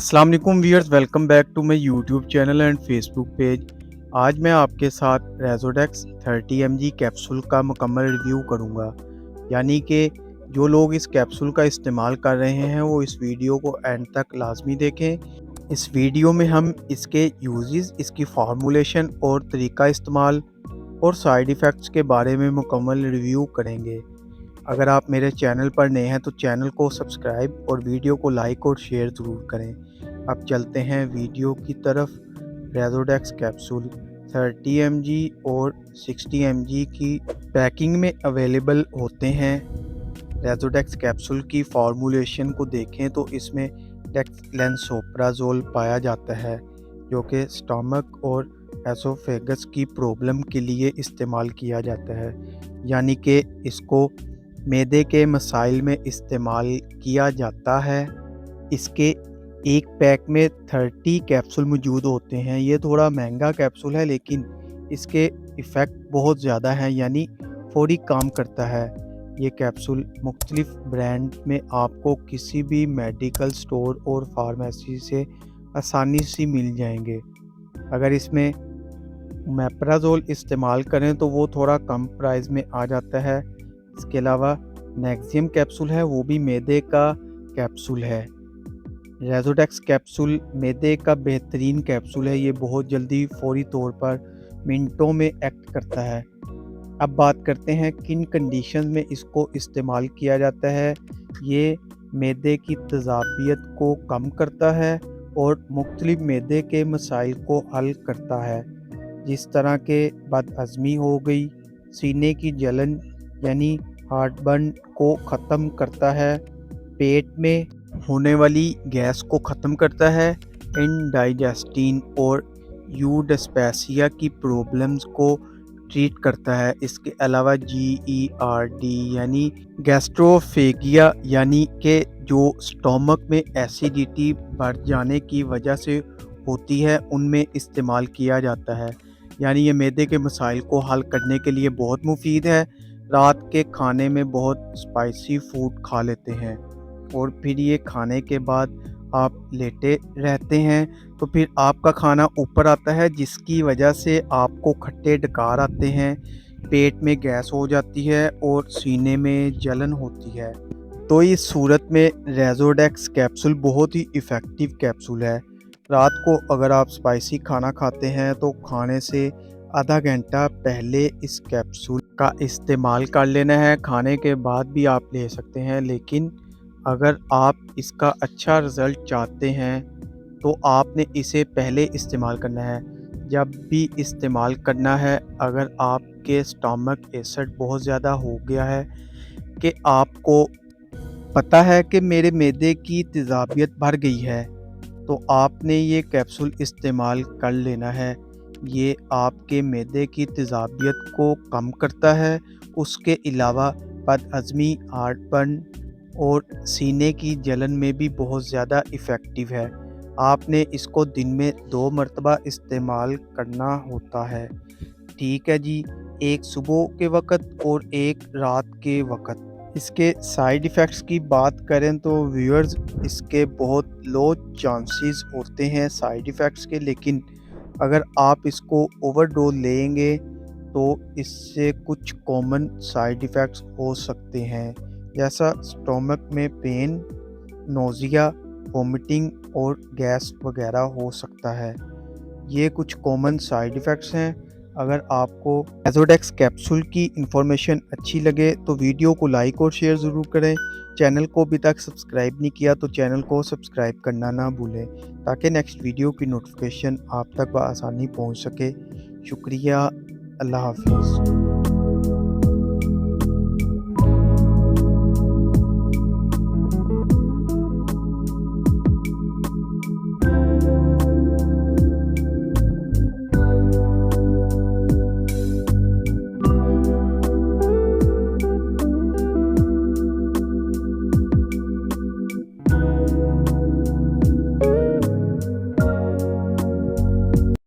अस्सलाम वालेकुम viewers, welcome back to my YouTube channel and Facebook page. आज मैं आपके साथ रेज़ोडेक्स 30 mg कैप्सूल का मुकम्मल रिव्यू करूंगा। यानी कि जो लोग इस कैप्सूल का इस्तेमाल कर रहे हैं वो इस वीडियो को एंड तक लाजमी देखें। इस वीडियो में हम इसके यूजेस, इसकी फार्मूलेशन और तरीका इस्तेमाल और साइड इफ़ेक्ट्स के बारे में मुकम्मल रिव्यू करेंगे। अगर आप मेरे चैनल पर नए हैं तो चैनल को सब्सक्राइब और वीडियो को लाइक और शेयर ज़रूर करें। अब चलते हैं वीडियो की तरफ। रेज़ोडेक्स कैप्सूल 30 mg और 60 mg की पैकिंग में अवेलेबल होते हैं। रेज़ोडेक्स कैप्सूल की फार्मूलेशन को देखें तो इसमें डेक्सलेंसोप्राज़ोल पाया जाता है, जो कि स्टमक और एसोफेगस की प्रॉब्लम के लिए इस्तेमाल किया जाता है। यानी कि इसको मैदे के मसाइल में इस्तेमाल किया जाता है। इसके एक पैक में 30 कैप्सूल मौजूद होते हैं। ये थोड़ा महंगा कैप्सूल है लेकिन इसके इफ़ेक्ट बहुत ज़्यादा हैं, यानी फ़ौरी काम करता है। ये कैप्सूल मुख्तलिफ़ ब्रांड में आपको किसी भी मेडिकल स्टोर और फार्मेसी से आसानी से मिल जाएंगे। अगर इसमें मेप्राज़ोल इस्तेमाल करें तो वो थोड़ा कम प्राइस में आ जाता है। इसके अलावा नेक्सियम कैप्सूल है, वो भी मैदे का कैप्सूल है। रेज़ोडेक्स कैप्सूल मैदे का बेहतरीन कैप्सूल है। ये बहुत जल्दी फ़ौरी तौर पर मिनटों में एक्ट करता है। अब बात करते हैं किन कंडीशन में इसको इस्तेमाल किया जाता है। ये मैदे की तेज़ाबियत को कम करता है और मुख्तलिफ मैदे के मसाइल को हल करता है, जिस तरह के बदहज़मी हो गई, सीने की जलन यानी हार्टबर्न को ख़त्म करता है, पेट में होने वाली गैस को ख़त्म करता है, इंडाइजेस्टिन और यूडस्पेसिया की प्रॉब्लम्स को ट्रीट करता है। इसके अलावा GERD यानी गैस्ट्रोफेगिया यानी कि जो स्टमक में एसिडिटी बढ़ जाने की वजह से होती है, उनमें इस्तेमाल किया जाता है। यानी ये मैदे के मसाइल को हल करने के लिए बहुत मुफीद है। रात के खाने में बहुत स्पाइसी फूड खा लेते हैं और फिर ये खाने के बाद आप लेटे रहते हैं तो फिर आपका खाना ऊपर आता है, जिसकी वजह से आपको खट्टे डकार आते हैं, पेट में गैस हो जाती है और सीने में जलन होती है। तो इस सूरत में रेज़ोडेक्स कैप्सूल बहुत ही इफ़ेक्टिव कैप्सूल है। रात को अगर आप स्पाइसी खाना खाते हैं तो खाने से आधा घंटा पहले इस कैप्सूल का इस्तेमाल कर लेना है। खाने के बाद भी आप ले सकते हैं, लेकिन अगर आप इसका अच्छा रिज़ल्ट चाहते हैं तो आपने इसे पहले इस्तेमाल करना है। जब भी इस्तेमाल करना है, अगर आपके स्टमक एसिड बहुत ज़्यादा हो गया है कि आपको पता है कि मेरे मैदे की तेज़ाबियत बढ़ गई है, तो आपने ये कैप्सूल इस्तेमाल कर लेना है। ये आपके मैदे की तेज़ाबियत को कम करता है। उसके अलावा बदहज़मी, हार्टबर्न और सीने की जलन में भी बहुत ज़्यादा इफ़ेक्टिव है। आपने इसको दिन में 2 मरतबा इस्तेमाल करना होता है। ठीक है जी, एक सुबह के वक़्त और एक रात के वक़्त। इसके साइड इफ़ेक्ट्स की बात करें तो व्यूअर्स, इसके बहुत लो चांसेस होते हैं साइड इफ़ेक्ट्स के, लेकिन अगर आप इसको ओवरडोज़ लेंगे तो इससे कुछ कॉमन साइड इफ़ेक्ट्स हो सकते हैं, जैसा स्टमक में पेन, नोज़िया, वोमिटिंग और गैस वगैरह हो सकता है। ये कुछ कॉमन साइड इफ़ेक्ट्स हैं। अगर आपको रेज़ोडेक्स कैप्सूल की इंफॉर्मेशन अच्छी लगे तो वीडियो को लाइक और शेयर ज़रूर करें। चैनल को अभी तक सब्सक्राइब नहीं किया तो चैनल को सब्सक्राइब करना ना भूलें, ताकि नेक्स्ट वीडियो की नोटिफिकेशन आप तक बआसानी पहुंच सके। शुक्रिया। अल्लाह हाफ़िज़।